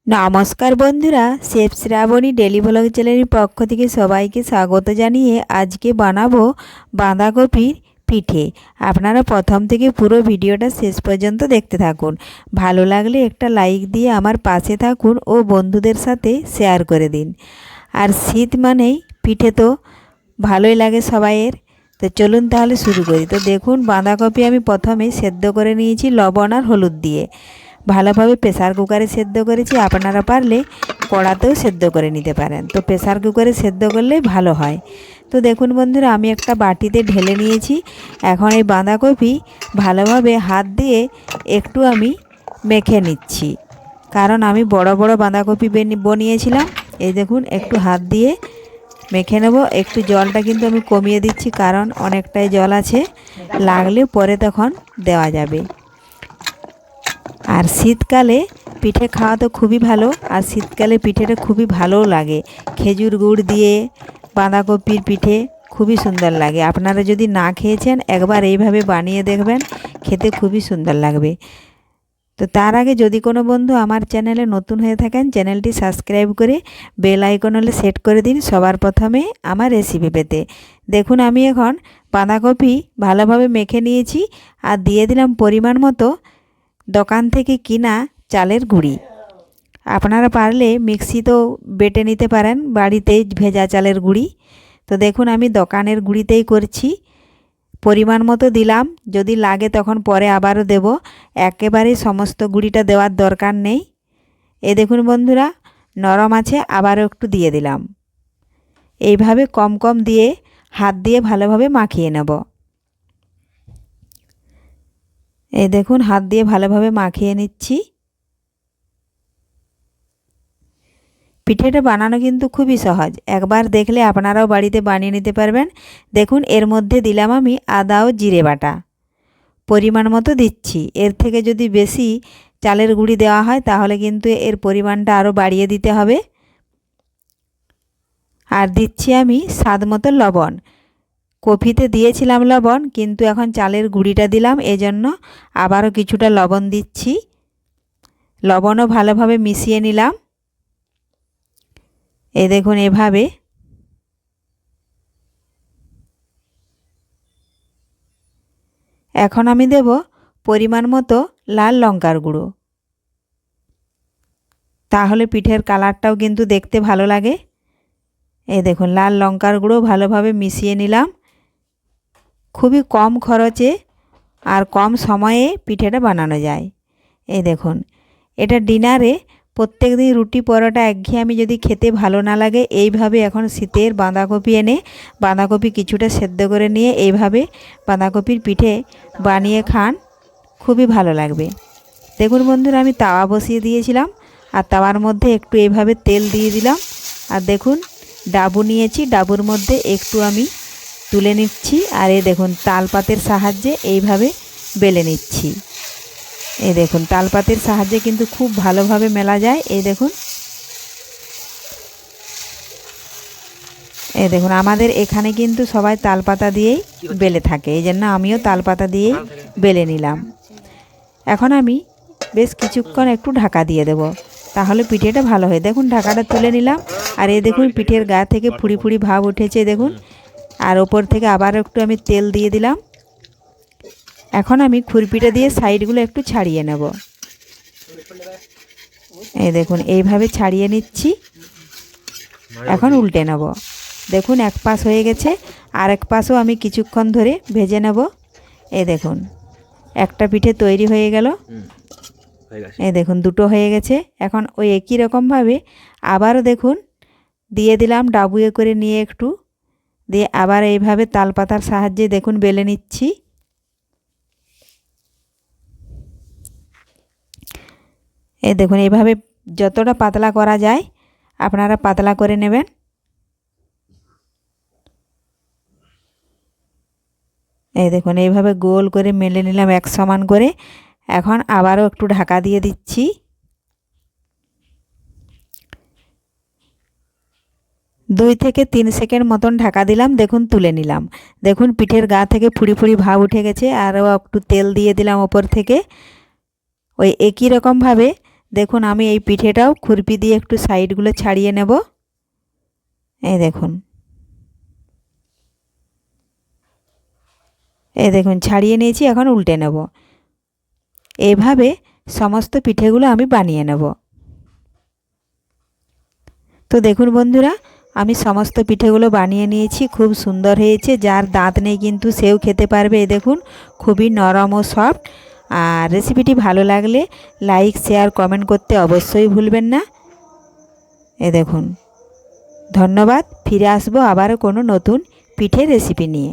নমস্কার বন্ধুরা, chef Shrabani daily blog চ্যানেলের পক্ষ থেকে সবাইকে স্বাগত জানিয়ে আজকে বানাবো বাঁধাকপির পিঠে। আপনারা প্রথম থেকে পুরো ভিডিওটা শেষ পর্যন্ত দেখতে থাকুন। ভালো লাগলে একটা লাইক দিয়ে আমার পাশে থাকুন ও বন্ধুদের সাথে শেয়ার করে দিন। আর শীত মানেই পিঠে তো ভালোই লাগে সবাইয়ের। তো চলুন তাহলে শুরু করি। তো দেখুন, বাঁধাকপি আমি প্রথমে সেদ্ধ করে নিয়েছি লবণ আর হলুদ দিয়ে। ভালোভাবে প্রেসার কুকারে সেদ্ধ করেছি, আপনারা পারলে কড়াতেও সেদ্ধ করে নিতে পারেন। তো প্রেসার কুকারে সেদ্ধ করলে ভালো হয়। তো দেখুন বন্ধুরা, আমি একটা বাটিতে ঢেলে নিয়েছি। এখন এই বাঁধাকপি ভালোভাবে হাত দিয়ে একটু আমি মেখে নিচ্ছি, কারণ আমি বড় বড় বাঁধাকপি বানিয়েছিলাম। এই দেখুন, একটু হাত দিয়ে মেখে নেব। একটু জলটা কিন্তু আমি কমিয়ে দিচ্ছি, কারণ অনেকটাই জল আছে, লাগলে পরে তখন দেওয়া যাবে। আর শীতকালে পিঠে খাওয়া তো খুবই ভালো, আর শীতকালে পিঠেটা খুবই ভালোও লাগে। খেজুর গুড় দিয়ে বাঁধাকপির পিঠে খুবই সুন্দর লাগে। আপনারা যদি না খেয়েছেন, একবার এইভাবে বানিয়ে দেখবেন, খেতে খুবই সুন্দর লাগবে। তো তার আগে যদি কোনো বন্ধু আমার চ্যানেলে নতুন হয়ে থাকেন, চ্যানেলটি সাবস্ক্রাইব করে বেল আইকন হলে সেট করে দিন সবার প্রথমে আমার রেসিপি পেতে। দেখুন, আমি এখন বাঁধাকপি ভালোভাবে মেখে নিয়েছি আর দিয়ে দিলাম পরিমাণ মতো দোকান থেকে কিনা চালের গুঁড়ি। আপনারা পারলে মিক্সিতেও বেটে নিতে পারেন, বাড়িতেই ভেজা চালের গুঁড়ি। তো দেখুন, আমি দোকানের গুঁড়িতেই করছি। পরিমাণ মতো দিলাম, যদি লাগে তখন পরে আবারও দেব। একেবারেই সমস্ত গুঁড়িটা দেওয়ার দরকার নেই। দেখুন বন্ধুরা, নরম আছে, আবারও একটু দিয়ে দিলাম। এইভাবে কম কম দিয়ে হাত দিয়ে ভালোভাবে মাখিয়ে নেব। দেখুন, হাত দিয়ে ভালোভাবে মাখিয়ে নিচ্ছি। পিঠেটা বানানো কিন্তু খুবই সহজ, একবার দেখলে আপনারাও বাড়িতে বানিয়ে নিতে পারবেন। দেখুন, এর মধ্যে দিলাম আমি আদা ও জিরে বাটা, পরিমাণ মতো দিচ্ছি। এর থেকে যদি বেশি চালের গুঁড়ি দেওয়া হয় তাহলে কিন্তু এর পরিমাণটা আরও বাড়িয়ে দিতে হবে। আর দিচ্ছি আমি স্বাদ মতো লবণ। কফিতে দিয়েছিলাম লবণ, কিন্তু এখন চালের গুঁড়িটা দিলাম, এজন্য আবারও কিছুটা লবণ দিচ্ছি। লবণও ভালোভাবে মিশিয়ে নিলাম। দেখুন, এভাবে এখন আমি দেব পরিমাণ মতো লাল লঙ্কার গুঁড়ো, তাহলে পিঠের কালারটাও কিন্তু দেখতে ভালো লাগে। দেখুন, লাল লঙ্কার গুঁড়ো ভালোভাবে মিশিয়ে নিলাম। খুবই কম খরচে আর কম সময়ে পিঠেটা বানানো যায়। দেখুন, এটা ডিনারে প্রত্যেক দিন রুটি পরোটা একঘেয়েমি যদি খেতে ভালো না লাগে, এইভাবে এখন শীতের বাঁধাকপি এনে বাঁধাকপি কিছুটা সেদ্ধ করে নিয়ে এইভাবে বাঁধাকপির পিঠে বানিয়ে খান, খুবই ভালো লাগবে। দেখুন বন্ধুরা, আমি তাওয়া বসিয়ে দিয়েছিলাম আর তাওয়ার মধ্যে একটু এইভাবে তেল দিয়ে দিলাম। আর দেখুন, ডাবু নিয়েছি, ডাবুর মধ্যে একটু আমি তুলে নিচ্ছি। আর দেখুন, তালপাতের সাহায্যে এইভাবে বেলে নিচ্ছি। দেখুন, তালপাতের সাহায্যে কিন্তু খুব ভালোভাবে মেলা যায়। দেখুন, দেখুন, আমাদের এখানে কিন্তু সবাই তালপাতা দিয়েই বেলে থাকে, এই জন্য আমিও তালপাতা দিয়েই বেলে নিলাম। এখন আমি বেশ কিছুক্ষণ একটু ঢাকা দিয়ে দেব, তাহলে পিঠেটা ভালো হয়। দেখুন, ঢাকাটা তুলে নিলাম। আর দেখুন, পিঠের গা থেকে ফুড়ি ফুড়ি ভাব উঠেছে দেখুন। আর ওপর থেকে আবার একটু আমি তেল দিয়ে দিলাম। এখন আমি খুরপিটা দিয়ে সাইডগুলো একটু ছাড়িয়ে নেব। দেখুন, এইভাবে ছাড়িয়ে নিচ্ছি। এখন উল্টে নেব। দেখুন, এক পাশ হয়ে গেছে, আর এক পাশও আমি কিছুক্ষণ ধরে ভেজে নেব। দেখুন, একটা পিঠে তৈরি হয়ে গেল। দেখুন, দুটো হয়ে গেছে। এখন ওই একই রকমভাবে আবারও দেখুন দিয়ে দিলাম, ডাবুয়ে করে নিয়ে একটু দিয়ে আবার এইভাবে তালপাতার সাহায্যে দেখুন বেলে নিচ্ছি। দেখুন, এইভাবে যতটা পাতলা করা যায় আপনারা পাতলা করে নেবেন। দেখুন, এইভাবে গোল করে মেলে নিলাম এক সমান করে। এখন আবারও একটু ঢাকা দিয়ে দিচ্ছি। 2 থেকে 3 সেকেন্ড মতন ঢাকা দিলাম। দেখুন, তুলে নিলাম। দেখুন, পিঠের গা থেকে ফুড়ি ফুড়ি ভাব উঠে গেছে। আরও একটু তেল দিয়ে দিলাম ওপর থেকে। ওই একই রকমভাবে দেখুন আমি এই পিঠেটাও খুরপি দিয়ে একটু সাইডগুলো ছাড়িয়ে নেব। এই দেখুন, এই দেখুন ছাড়িয়ে নিয়েছি, এখন উল্টে নেব। এইভাবে সমস্ত পিঠেগুলো আমি বানিয়ে নেব। তো দেখুন বন্ধুরা, আমি সমস্ত পিঠেগুলো বানিয়ে নিয়েছি, খুব সুন্দর হয়েছে। যার দাঁত নেই কিন্তু সেও খেতে পারবে। এই দেখুন খুবই নরম ও সফট। আর রেসিপিটি ভালো লাগলে লাইক শেয়ার কমেন্ট করতে অবশ্যই ভুলবেন না। এই দেখুন, ধন্যবাদ। ফিরে আসবো আবারও কোনো নতুন পিঠে রেসিপি নিয়ে।